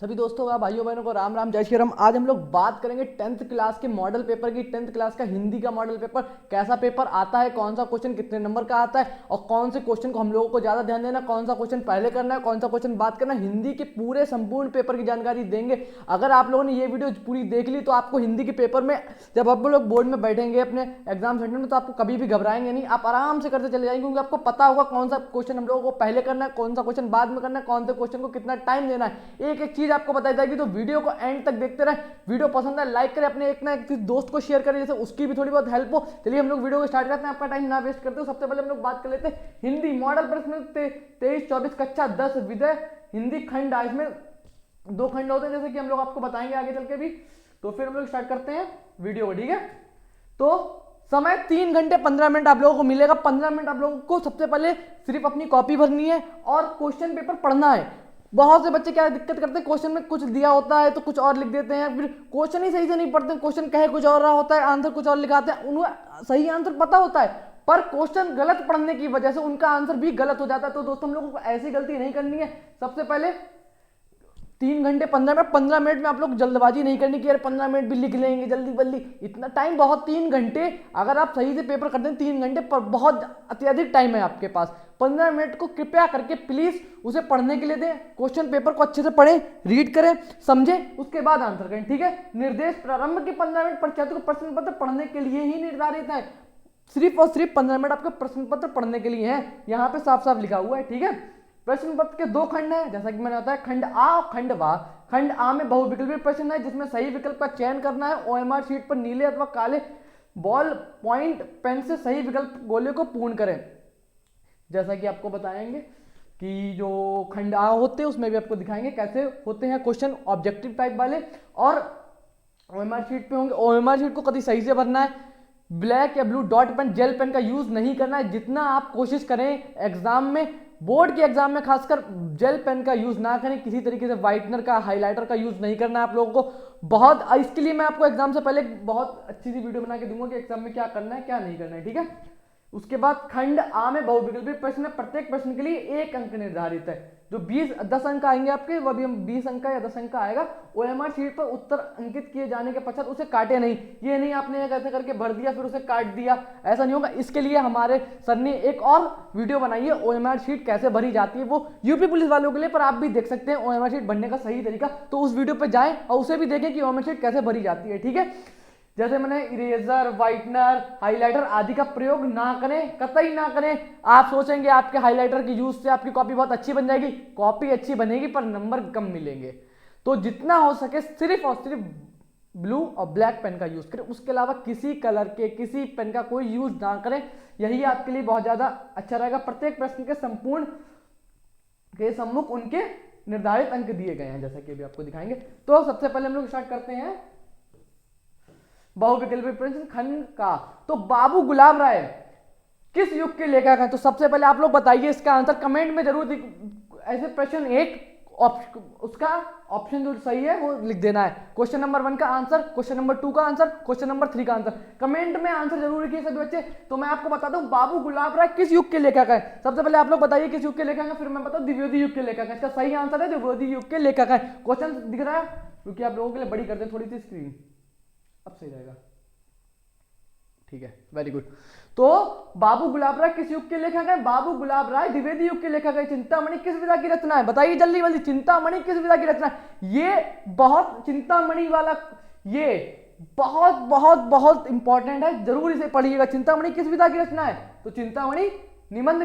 सभी दोस्तों का भाइयों बहनों को राम राम जय श्री राम। आज हम लोग बात करेंगे 10th क्लास के मॉडल पेपर की। 10th क्लास का हिंदी का मॉडल पेपर कैसा पेपर आता है, कौन सा क्वेश्चन कितने नंबर का आता है और कौन से क्वेश्चन को हम लोगों को ज्यादा ध्यान देना, कौन सा क्वेश्चन पहले करना है, कौन सा क्वेश्चन बात करना है। हिंदी के पूरे संपूर्ण पेपर की जानकारी देंगे। अगर आप लोगों ने ये वीडियो पूरी देख ली तो आपको हिंदी के पेपर में जब आप लोग बोर्ड में बैठेंगे अपने एग्जाम सेंटर में तो आपको कभी भी घबराएंगे नहीं, आप आराम से करते चले जाएंगे क्योंकि आपको पता होगा कौन सा क्वेश्चन हम लोगों को पहले करना है, कौन सा क्वेश्चन बाद में करना है, कौन से क्वेश्चन को कितना टाइम देना है। एक एक चीज आपको बताई जाएगी। तो वीडियो को एंड तक देखते रहे। वीडियो पसंद है लाइक करें, अपने एक ना एक दोस्त को शेयर करें जैसे उसकी भी थोड़ी बहुत हेल्प हो। चलिए हम लोग वीडियो को स्टार्ट करते हैं, आपका टाइम ना वेस्ट करते हो। सबसे पहले हम लोग बात कर लेते हैं हिंदी मॉडल प्रश्न 23-24 कक्षा 10 विषय हिंदी खंड। इसमें 2 खंड होते हैं जैसे कि हम लोग आपको बताएंगे आगे चल के भी। तो फिर हम लोग स्टार्ट करते हैं वीडियो को, ठीक है। तो समय 3 घंटे 15 मिनट आप लोगों को मिलेगा। 15 मिनट आप लोगों को सबसे पहले सिर्फ अपनी कॉपी भरनी है और क्वेश्चन पेपर पढ़ना है। बहुत से बच्चे क्या दिक्कत करते हैं, क्वेश्चन में कुछ दिया होता है तो कुछ और लिख देते हैं, फिर क्वेश्चन ही सही से नहीं पढ़ते, क्वेश्चन कहे कुछ और रहा होता है, आंसर कुछ और लिखाते हैं। उन्हें सही आंसर पता होता है पर क्वेश्चन गलत पढ़ने की वजह से उनका आंसर भी गलत हो जाता है। तो दोस्तों हम लोगों को ऐसी गलती नहीं करनी है। सबसे पहले 3 घंटे 15 मिनट में आप लोग जल्दबाजी नहीं करनी कि यार 15 मिनट भी लिख लेंगे जल्दी जल्दी, इतना टाइम बहुत। 3 घंटे अगर आप सही से पेपर करते हैं 3 घंटे पर बहुत अत्यधिक टाइम है आपके पास। 15 मिनट को कृपया करके प्लीज उसे पढ़ने के लिए दें। क्वेश्चन पेपर को अच्छे से पढ़ें, रीड करें, समझें, उसके बाद आंसर करें, ठीक है। निर्देश प्रारंभ के 15 मिनट परीक्षार्थी को प्रश्न पत्र पढ़ने के लिए ही निर्धारित है। सिर्फ और सिर्फ 15 मिनट आपके प्रश्न पत्र पढ़ने के लिए है, यहाँ पे साफ साफ लिखा हुआ है, ठीक है। प्रश्न पत्र के 2 खंड हैं जैसा कि मैंने बताया, खंड आ और खंड वा। खंड आ में बहुविकल्पी प्रश्न है जिसमें सही विकल्प का चयन करना है। ओएमआर शीट पर नीले अथवा काले बॉल पॉइंट पेन से सही विकल्प गोले को पूर्ण करें। जैसा कि आपको बताएंगे कि जो खंड आ होते हैं उसमें भी आपको दिखाएंगे कैसे होते हैं क्वेश्चन ऑब्जेक्टिव टाइप वाले, और ओएमआर शीट पे होंगे। ओएमआर शीट को कभी सही से भरना है। ब्लैक या blue dot pen, gel pen का यूज नहीं करना है। जितना आप कोशिश करें एग्जाम में, बोर्ड के एग्जाम में खासकर जेल पेन का यूज ना करें। किसी तरीके से व्हाइटनर का, हाइलाइटर का यूज नहीं करना है आप लोगों को। बहुत इसके लिए मैं आपको एग्जाम से पहले बहुत अच्छी सी वीडियो बना के दूंगा कि एग्जाम में क्या करना है क्या नहीं करना है, ठीक है। उसके बाद खंड आ में बहुविकल्पी प्रश्न है। प्रत्येक प्रश्न के लिए 1 अंक निर्धारित है। जो 10 अंक आएंगे आपके, वह भी हम 20 अंक का या 10 अंक का आएगा। ओएमआर शीट पर उत्तर अंकित किए जाने के पश्चात उसे काटे नहीं। ये नहीं आपने ऐसे करके भर दिया फिर उसे काट दिया, ऐसा नहीं होगा। इसके लिए हमारे सर ने एक और वीडियो बनाई है ओएमआर शीट कैसे भरी जाती है, वो यूपी पुलिस वालों के लिए, पर आप भी देख सकते हैं ओएमआर शीट भरने का सही तरीका। तो उस वीडियो पर जाएं और उसे भी देखें कि ओएमआर शीट कैसे भरी जाती है, ठीक है। जैसे मैंने इरेजर, व्हाइटनर, हाइलाइटर आदि का प्रयोग ना करें, कतई ना करें। आप सोचेंगे आपके हाइलाइटर के यूज से आपकी कॉपी बहुत अच्छी बन जाएगी, कॉपी अच्छी बनेगी पर नंबर कम मिलेंगे। तो जितना हो सके सिर्फ और सिर्फ ब्लू और ब्लैक पेन का यूज करें, उसके अलावा किसी कलर के किसी पेन का कोई यूज ना करें। यही आपके लिए बहुत ज्यादा अच्छा रहेगा। प्रत्येक प्रश्न के संपूर्ण के सम्मुख उनके निर्धारित अंक दिए गए हैं जैसा कि अभी आपको दिखाएंगे। तो सबसे पहले हम लोग स्टार्ट करते हैं बहुविकल्पी प्रश्न खंड का। तो बाबू गुलाब राय किस युग के लेखक हैं? तो सबसे पहले आप लोग बताइए इसका आंसर कमेंट में जरूर। ऐसे प्रश्न 1 उसका ऑप्शन जो सही है वो लिख देना है। क्वेश्चन नंबर 1 का आंसर, क्वेश्चन नंबर 2 का आंसर, क्वेश्चन नंबर 3 का आंसर। कमेंट में आंसर जरूर लिखिए सभी बच्चे। तो मैं आपको बताता हूं बाबू गुलाब राय किस युग के लेखक है। सबसे पहले आप लोग बताइए किस युग के लेखक है, फिर मैं बताऊं द्विवेदी युग के लेखक है। इसका सही आंसर है द्विवेदी युग के लेखक है। क्वेश्चन दिख रहा है क्योंकि आप लोगों के लिए बड़ी करते हैं थोड़ी सी स्क्रीन, अब सही रहेगा, ठीक है, वेरी गुड। तो बाबू गुलाब राय किस युग के लेखक है? बाबू गुलाब राय द्विवेदी युग के लेखक है। चिंतामणि किस विधा की रचना है? बताइए जल्दी जल्दी, चिंतामणि किस विधा की रचना है? ये बहुत चिंतामणि वाला, ये बहुत बहुत बहुत इंपॉर्टेंट है, जरूर इसे पढ़िएगा। चिंतामणि किस विधा की रचना है? तो चिंतामणि निबंध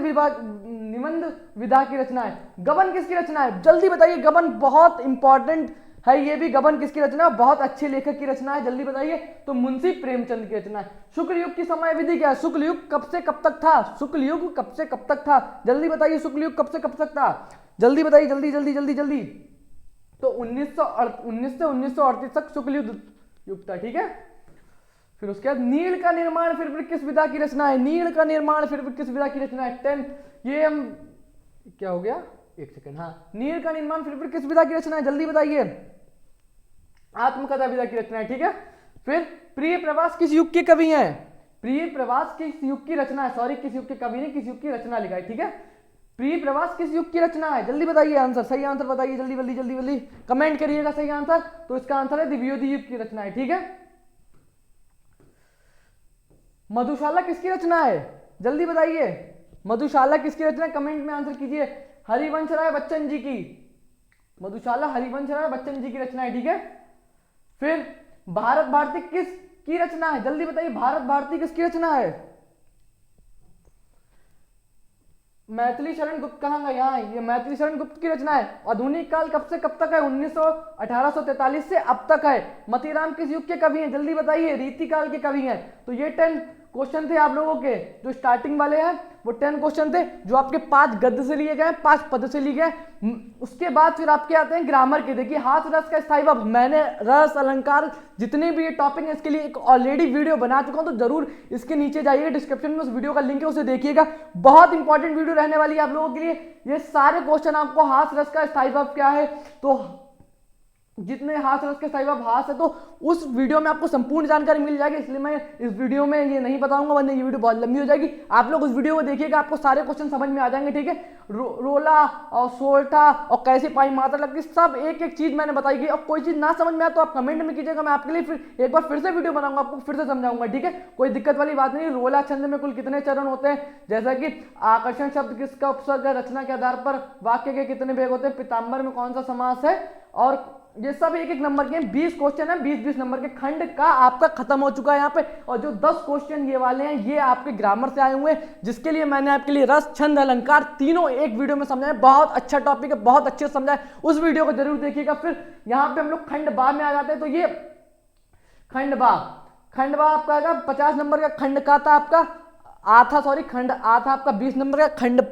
विधा की रचना है। गबन किसकी रचना है? जल्दी बताइए। गबन बहुत इंपॉर्टेंट है, ये भी गबन किसकी रचना है? बहुत अच्छे लेखक की रचना है, जल्दी बताइए। तो मुंशी प्रेमचंद की रचना है। शुक्ल युग की समय विधि क्या है? शुक्ल युग कब से कब तक था? शुक्ल युग कब से कब तक था? जल्दी बताइए शुक्ल युग कब से कब तक था? जल्दी बताइए, जल्दी जल्दी जल्दी जल्दी। तो 1919 से 1938 तक शुक्ल युग था, ठीक है। फिर उसके बाद नील का निर्माण फिर किस विधा की रचना है? नील का निर्माण फिर किस विधा की रचना है? 10 ये हम क्या हो गया, 1 सेकंड, हाँ। नील का निर्माण फिर किस विधा की रचना है? जल्दी बताइए। आत्मकथा विधा की रचना है, ठीक है। फिर प्रिय प्रवास किस युग के कवि हैं? प्रिय प्रवास किस युग की रचना है? सॉरी, किस युग के कवि ने किस युग की रचना लिखा है, ठीक है। प्रिय प्रवास किस युग की रचना है? जल्दी बताइए आंसर, सही आंसर बताइए, जल्दी जल्दी जल्दी जल्दी कमेंट करिएगा सही आंसर। तो इसका आंसर है द्विवेदी युग की रचना है, ठीक है। मधुशाला किसकी रचना है? जल्दी बताइए, मधुशाला किसकी रचना है? कमेंट में आंसर कीजिए। हरिवंश राय बच्चन जी की, मधुशाला हरिवंश राय बच्चन जी की रचना है, ठीक है। फिर भारत भारती किस की रचना है? जल्दी बताइए, भारत भारती किसकी रचना है? मैथिली शरण गुप्त कहाँ गए? यहाँ ये मैथिली शरण गुप्त की रचना है। आधुनिक काल कब से कब तक है? 1843 से अब तक है। मतीराम किस युग के कवि हैं? जल्दी बताइए, रीति काल के कवि हैं। तो ये 10 क्वेश्चन थे आप लोगों के, जो स्टार्टिंग वाले हैं वो 10 क्वेश्चन थे, जो आपके 5 गद्य से लिए गए, 5 पद से लिए गए। उसके बाद फिर आपके आते हैं ग्रामर के। देखिए, हास रस का स्थायी वर्ब, मैंने रस अलंकार जितने भी ये टॉपिक है इसके लिए एक ऑलरेडी वीडियो बना चुका हूं, तो जरूर इसके नीचे जाइए, डिस्क्रिप्शन में उस वीडियो का लिंक है, उसे देखिएगा। बहुत इंपॉर्टेंट वीडियो रहने वाली है आप लोगों के लिए। ये सारे क्वेश्चन आपको, हास रस का स्थायी वर्ब क्या है, तो जितने हास रस के स्थायी वर्ब हास है, तो उस वीडियो में आपको संपूर्ण जानकारी मिल जाएगी, इसलिए मैं इस वीडियो में ये नहीं बताऊंगा, वरना ये वीडियो बहुत लंबी हो जाएगी। आप लोग उस वीडियो को देखिएगा, आपको सारे क्वेश्चन समझ में आ जाएंगे, ठीक है। रोला और सोल्टा और कैसे पाई मात्रा लगती, सब एक एक चीज मैंने बताई गई। और कोई चीज ना समझ में आए तो आप कमेंट में कीजिएगा, मैं आपके लिए फिर एक बार फिर से वीडियो बनाऊंगा, आपको फिर से समझाऊंगा, ठीक है। कोई दिक्कत वाली बात नहीं। रोला छंद में कुल कितने चरण होते हैं? जैसा कि आकर्षण शब्द किसका उपसर्ग है, रचना के आधार पर वाक्य के कितने भेद होते हैं, पीताम्बर में कौन सा समास है, और ये सब एक एक नंबर के 20 क्वेश्चन है, 20-20 नंबर के। खंड का आपका खत्म हो चुका है यहाँ पे। और जो 10 क्वेश्चन ये वाले हैं, ये आपके ग्रामर से आए हुए हैं, जिसके लिए मैंने आपके लिए रस, छंद, अलंकार तीनों एक वीडियो में समझाया। बहुत अच्छा टॉपिक है, बहुत अच्छे से समझाया, उस वीडियो को जरूर देखिएगा। फिर यहाँ पे हम लोग खंड बा में आ जाते हैं। तो ये खंड बा आपका आएगा 50 नंबर का। खंड का था आपका था, सॉरी, खंड आ था आपका 20 नंबर का। खंड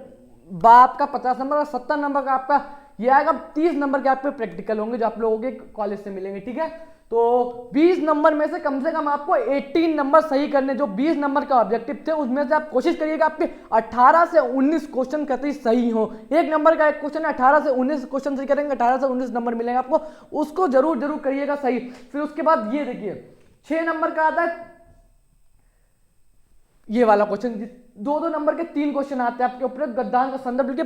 बा आपका 50 नंबर का। 70 नंबर का आपका ये आएगा। 30 नंबर के आपके प्रैक्टिकल होंगे, जो आप लोगों के कॉलेज से मिलेंगे, ठीक है। तो 20 नंबर में से कम आपको 18 नंबर सही करने, जो 20 नंबर का ऑब्जेक्टिव थे उसमें से आप कोशिश करिएगा आपके 18 से 19 क्वेश्चन कतई सही हो। एक नंबर का एक क्वेश्चन है, 18 से 19 क्वेश्चन सही करेंगे, 18 से 19 नंबर मिलेंगे आपको, उसको जरूर जरूर करिएगा सही। फिर उसके बाद ये देखिए 6 नंबर का आता है ये वाला क्वेश्चन। 2-2 नंबर के 3 क्वेश्चन आते हैं आपके ऊपर। गद्यांश का संदर्भ लिखिए,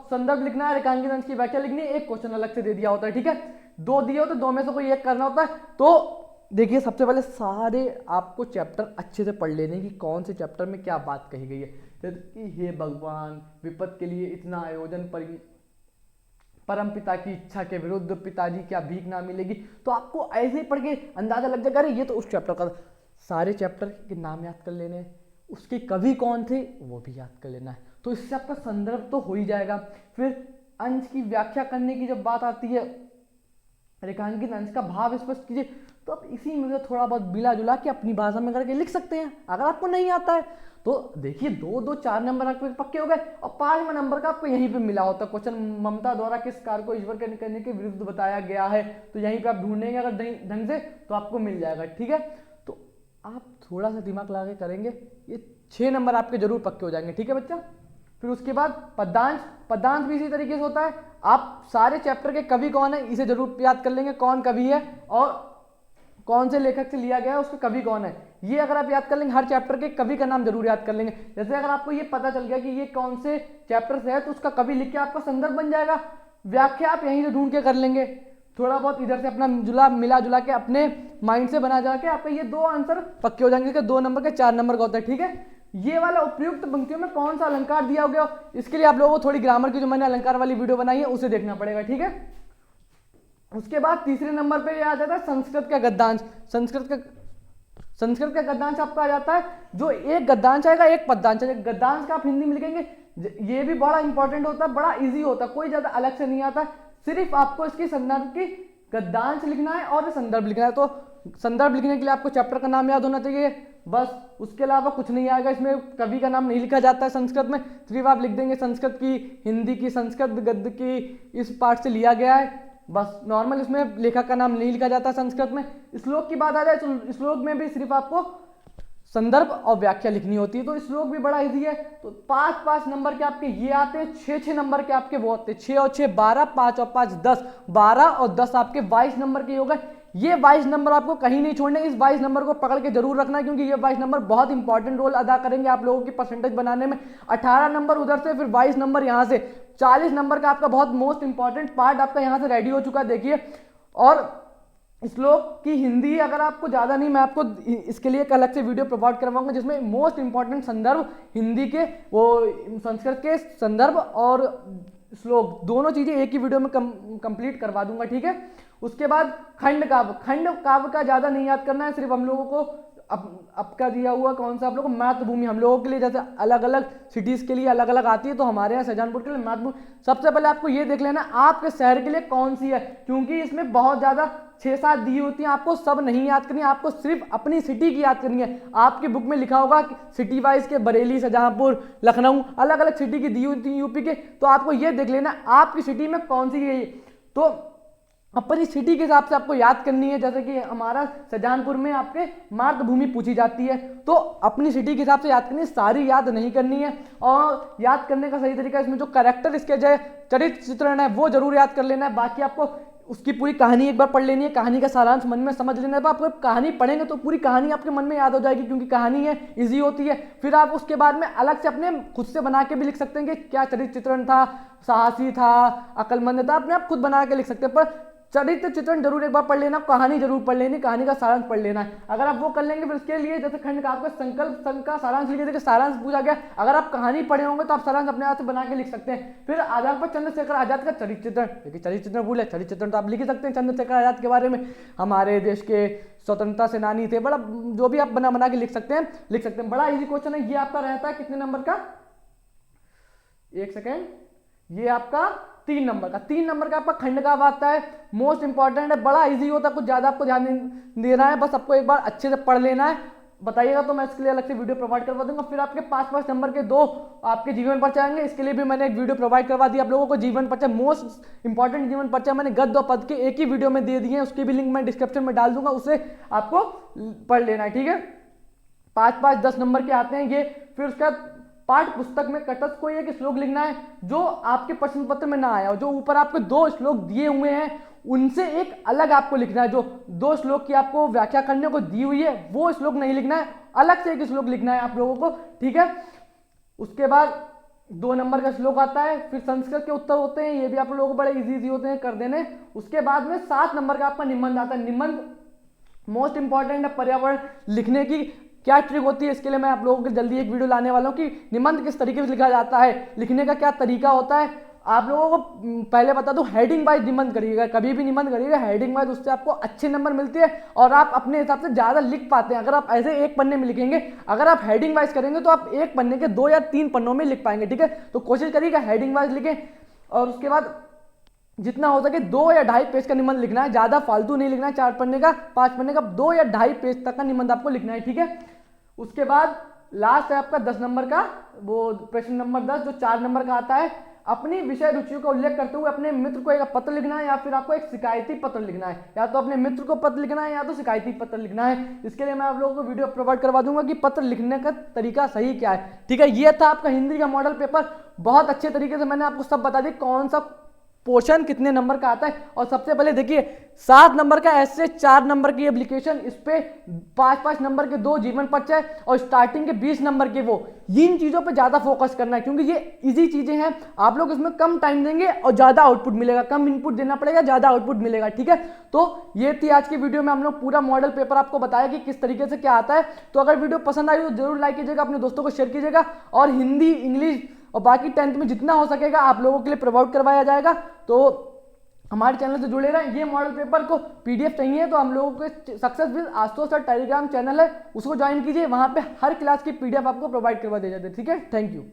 संदर्भ लिखना है, रेखांकित अंश की व्याख्या लिखनी है, एक क्वेश्चन अलग से दे दिया होता है, ठीक है। 2 दिए होते, 2 में से कोई एक करना होता है। तो देखिए, सबसे पहले सारे आपको चैप्टर अच्छे से पढ़ लेने की, कौन से चैप्टर में क्या बात कही गई है। जैसे कि हे भगवान, विपद के लिए इतना आयोजन, परम पिता की इच्छा के विरुद्ध पिताजी क्या भीख ना मिलेगी। तो आपको ऐसे ही पढ़ के अंदाजा लग जाएगा, अरे ये तो उस चैप्टर का। सारे चैप्टर के नाम याद कर लेने हैं, उसके कवि कौन थे वो भी याद कर लेना है। तो इससे आपका संदर्भ तो हो ही जाएगा। फिर अंश की व्याख्या करने की जब बात आती है, रेखांकित अंश का भाव स्पष्ट कीजिए, तो आप इसी में से थोड़ा बहुत मिला जुला के अपनी भाषा में करके लिख सकते हैं, अगर आपको नहीं आता है तो। देखिए 2-2-4 नंबर आपके पक्के हो गए, और 5वां नंबर का आपको यहीं पे मिला होता है क्वेश्चन, ममता द्वारा किस कार्य को ईश्वर के करने के विरुद्ध बताया गया है। तो यहीं पे आप ढूंढेंगे अगर ढंग से तो आपको मिल जाएगा, ठीक है। तो आप थोड़ा सा दिमाग लगा के करेंगे, ये 6 नंबर आपके जरूर पक्के हो जाएंगे, ठीक है बच्चा। फिर उसके बाद पद्यांश भी इसी तरीके से होता है। आप सारे चैप्टर के कवि कौन है इसे जरूर याद कर लेंगे, कौन कवि है और कौन से लेखक से लिया गया है, उसका कवि कौन है, ये अगर आप याद कर लेंगे, हर चैप्टर के कवि का नाम जरूर याद कर लेंगे। जैसे अगर आपको ये पता चल गया कि ये कौन से चैप्टर से है, तो उसका कवि लिख के आपका संदर्भ बन जाएगा। व्याख्या आप यहीं से ढूंढ के कर लेंगे, थोड़ा बहुत इधर से अपना मिला जुला के अपने माइंड से बना जाके आपका ये 2 आंसर पक्के हो जाएंगे, 2 नंबर के 4 नंबर का होता है, ठीक है। ये वाला उपयुक्त पंक्तियों में कौन सा अलंकार दिया गया, इसके लिए आप लोगों को थोड़ी ग्रामर की जो मैंने अलंकार वाली वीडियो बनाई है उसे देखना पड़ेगा, ठीक है। उसके बाद तीसरे नंबर पे आ जाता है संस्कृत का गद्यांश। संस्कृत का गद्यांश आपका आ जाता है, जो एक गद्यांश आएगा एक पद्यांश आएगा। गद्यांश का आप हिंदी में लिखेंगे, ये भी बड़ा इंपॉर्टेंट होता है, बड़ा इजी होता है, कोई ज्यादा अलग से नहीं आता। सिर्फ आपको इसकी संदर्भ की गद्यांश लिखना है और संदर्भ लिखना है। तो संदर्भ लिखने के लिए आपको चैप्टर का नाम याद होना चाहिए, बस, उसके अलावा कुछ नहीं आएगा। इसमें कवि का नाम नहीं लिखा जाता है संस्कृत में, सिर्फ आप लिख देंगे संस्कृत की, हिंदी की, संस्कृत गद्य की इस पार्ट से लिया गया है, बस। नॉर्मल इसमें लेखक का नाम नहीं लिखा जाता संस्कृत में। श्लोक की बात आ जाए तो श्लोक में भी सिर्फ आपको संदर्भ और व्याख्या लिखनी होती है, तो श्लोक भी बड़ा इजी है। तो 5-5 नंबर के आपके ये आते हैं, 6-6 नंबर के आपके वो आते हैं, 6 और 6 12, 5 और 5 10, 12 और 10 आपके 22 नंबर के हो गए। ये 22 नंबर आपको कहीं नहीं छोड़ने, इस 22 नंबर को पकड़ के जरूर रखना, क्योंकि ये 22 नंबर बहुत इंपॉर्टेंट रोल अदा करेंगे आप लोगों की परसेंटेज बनाने में। 18 नंबर उधर से, फिर 22 नंबर यहाँ से, 40 नंबर का आपका बहुत मोस्ट इंपॉर्टेंट पार्ट आपका यहाँ से रेडी हो चुका है, देखिए। और श्लोक की हिंदी अगर आपको ज़्यादा नहीं, मैं आपको इसके लिए एक अलग से वीडियो प्रोवाइड करवाऊंगा जिसमें मोस्ट इंपॉर्टेंट संदर्भ हिंदी के, वो संस्कृत के संदर्भ और श्लोक दोनों चीज़ें एक ही वीडियो में कंप्लीट करवा दूंगा, ठीक है। उसके बाद खंड काव्य का ज़्यादा नहीं याद करना है, सिर्फ हम लोगों को अब का दिया हुआ कौन सा आप लोगों को मातृभूमि, हम लोगों के लिए जैसे अलग अलग सिटीज़ के लिए अलग अलग आती है, तो हमारे यहाँ शाहजहानपुर के लिए मातृभूमि। सबसे पहले आपको ये देख लेना आपके शहर के लिए कौन सी है, क्योंकि इसमें बहुत ज़्यादा 6-7 दी होती हैं, आपको सब नहीं याद करनी है, आपको सिर्फ अपनी सिटी की याद करनी है। आपकी बुक में लिखा होगा सिटी वाइज के बरेली, शाहजहांपुर, लखनऊ, अलग अलग सिटी की दी होती है यूपी के, तो आपको ये देख लेना आपकी सिटी में कौन सी है, तो अपनी सिटी के हिसाब से आपको याद करनी है। जैसे कि हमारा शाहजहानपुर में आपके मातृभूमि पूछी जाती है, तो अपनी सिटी के हिसाब से याद करनी है, सारी याद नहीं करनी है। और याद करने का सही तरीका, इसमें जो कैरेक्टर स्केच है, चरित्र चित्रण है, वो जरूर याद कर लेना है। बाकी आपको उसकी पूरी कहानी एक बार पढ़ लेनी है, कहानी का सारांश मन में समझ लेना है। आपको कहानी पढ़ेंगे तो पूरी कहानी आपके मन में याद हो जाएगी, क्योंकि कहानी है, इजी होती है। फिर आप उसके बाद में अलग से अपने खुद से बना के भी लिख सकते हैं कि क्या चरित्र चित्रण था, साहसी था, अकलमंद था, अपने आप खुद बना के लिख सकते हैं। पर चरित्र चित्रण जरूर एक बार पढ़ लेना, कहानी जरूर पढ़ लेनी, कहानी का सारांश पढ़ लेना है। अगर आप वो कर लेंगे, फिर उसके लिए जैसे खंड का आपका संकल्प का सारांश लिखे थे, सारांश पूछा गया, अगर आप कहानी पढ़े होंगे तो आप सारांश अपने हाथ से बना के लिख सकते हैं। फिर आजाद पर चंद्रशेखर आजाद का चरित्र चित्रण, देखिए चरित्र चित्रण भूले, चरित्र चित्रण तो आप लिख ही सकते हैं चंद्रशेखर आजाद के बारे में, हमारे देश के स्वतंत्रता सेनानी थे, बड़ा जो भी आप बना के लिख सकते हैं। बड़ा इजी क्वेश्चन है ये, आपका रहता है कितने नंबर का, एक सेकेंड, ये आपका 3 नंबर का। 3 नंबर का आपका खंड का आता है, मोस्ट इंपॉर्टेंट है, बड़ा इजी होता है, कुछ ज्यादा आपको ध्यान देना है, बस आपको एक बार अच्छे से पढ़ लेना है। बताइएगा तो मैं इसके लिए अलग से वीडियो प्रोवाइड करवा दूंगा। फिर आपके 5-5 नंबर के 2 आपके जीवन परिचय आएंगे, इसके लिए भी मैंने एक वीडियो प्रोवाइड करवा दी आप लोगों को। जीवन परिचय मोस्ट इंपॉर्टेंट जीवन परिचय मैंने गद्य और पद के एक ही वीडियो में दे दिए हैं, उसकी भी लिंक मैं डिस्क्रिप्शन में डाल दूंगा, उसे आपको पढ़ लेना है, ठीक है। 5-5 10 नंबर के आते हैं ये। फिर उसका पाठ पुस्तक में तटस्थ कोई एक श्लोक लिखना है जो आपके प्रश्न पत्र में ना आया हो, जो ऊपर आपके 2 श्लोक दिए हुए हैं उनसे एक अलग आपको लिखना है। जो 2 श्लोक की आपको व्याख्या करने को दी हुई है वो श्लोक नहीं लिखना है, अलग से एक श्लोक लिखना है आप लोगों को, ठीक है। उसके बाद 2 नंबर का श्लोक आता है, फिर संस्कृत के उत्तर होते हैं, ये भी आप लोगों को बड़े इजी होते हैं कर देने। उसके बाद में 7 नंबर का आपका निबंध आता है। निबंध मोस्ट इंपॉर्टेंट है, पर्यावरण लिखने की क्या ट्रिक होती है, इसके लिए मैं आप लोगों को जल्दी एक वीडियो लाने वाला हूँ कि निबंध किस तरीके से लिखा जाता है, लिखने का क्या तरीका होता है। आप लोगों को पहले बता दूं, हेडिंग वाइज निबंध करिएगा, कभी भी निबंध करिएगा हेडिंग वाइज, उससे आपको अच्छे नंबर मिलते हैं और आप अपने हिसाब से ज़्यादा लिख पाते हैं। अगर आप ऐसे एक पन्ने में लिखेंगे, अगर आप हेडिंग वाइज करेंगे तो आप एक पन्ने के 2 या 3 पन्नों में लिख पाएंगे, ठीक है। तो कोशिश करिएगा हेडिंग वाइज लिखें, और उसके बाद जितना हो सके 2 या 2.5 पेज का निबंध लिखना है, ज़्यादा फालतू नहीं लिखना है, 4 पन्ने का 5 पन्ने का 2 या 2.5 पेज तक का निबंध आपको लिखना है, ठीक है। उसके बाद लास्ट है आपका 10 नंबर का, वो प्रश्न नंबर 10 जो 4 नंबर का आता है। अपनी विषय रुचियों का उल्लेख करते हुए अपने मित्र को एक पत्र लिखना है, या फिर आपको एक शिकायती पत्र लिखना है, या तो अपने मित्र को पत्र लिखना है या तो शिकायती पत्र लिखना है। इसके लिए मैं आप लोगों को वीडियो प्रोवाइड करवा दूंगा कि पत्र लिखने का तरीका सही क्या है, ठीक है। ये था आपका हिंदी का मॉडल पेपर, बहुत अच्छे तरीके से मैंने आपको सब बता दी कौन सा पोर्शन कितने नंबर का आता है। और सबसे पहले देखिए 7 नंबर का ऐसे 4 नंबर की एप्लीकेशन, इस पे 5-5 नंबर के 2 जीवन परिचय और स्टार्टिंग के 20 नंबर के वो, इन चीजों पे ज्यादा फोकस करना है क्योंकि ये इजी चीजें हैं। आप लोग इसमें कम टाइम देंगे और ज्यादा आउटपुट मिलेगा, कम इनपुट देना पड़ेगा, ज्यादा आउटपुट मिलेगा, ठीक है। तो ये थी आज की वीडियो में, हम लोग पूरा मॉडल पेपर आपको बताया कि किस तरीके से क्या आता है। तो अगर वीडियो पसंद आई तो जरूर लाइक कीजिएगा, अपने दोस्तों को शेयर कीजिएगा, और हिंदी, इंग्लिश और बाकी 10th में जितना हो सकेगा आप लोगों के लिए प्रोवाइड करवाया जाएगा। तो हमारे चैनल से जुड़े रहें। ये मॉडल पेपर को PDF चाहिए तो हम लोगों के success with Ashutosh sir Telegram channel है, उसको ज्वाइन कीजिए, वहां पे हर क्लास की PDF आपको प्रोवाइड करवा दी जाती है, ठीक है। Thank you.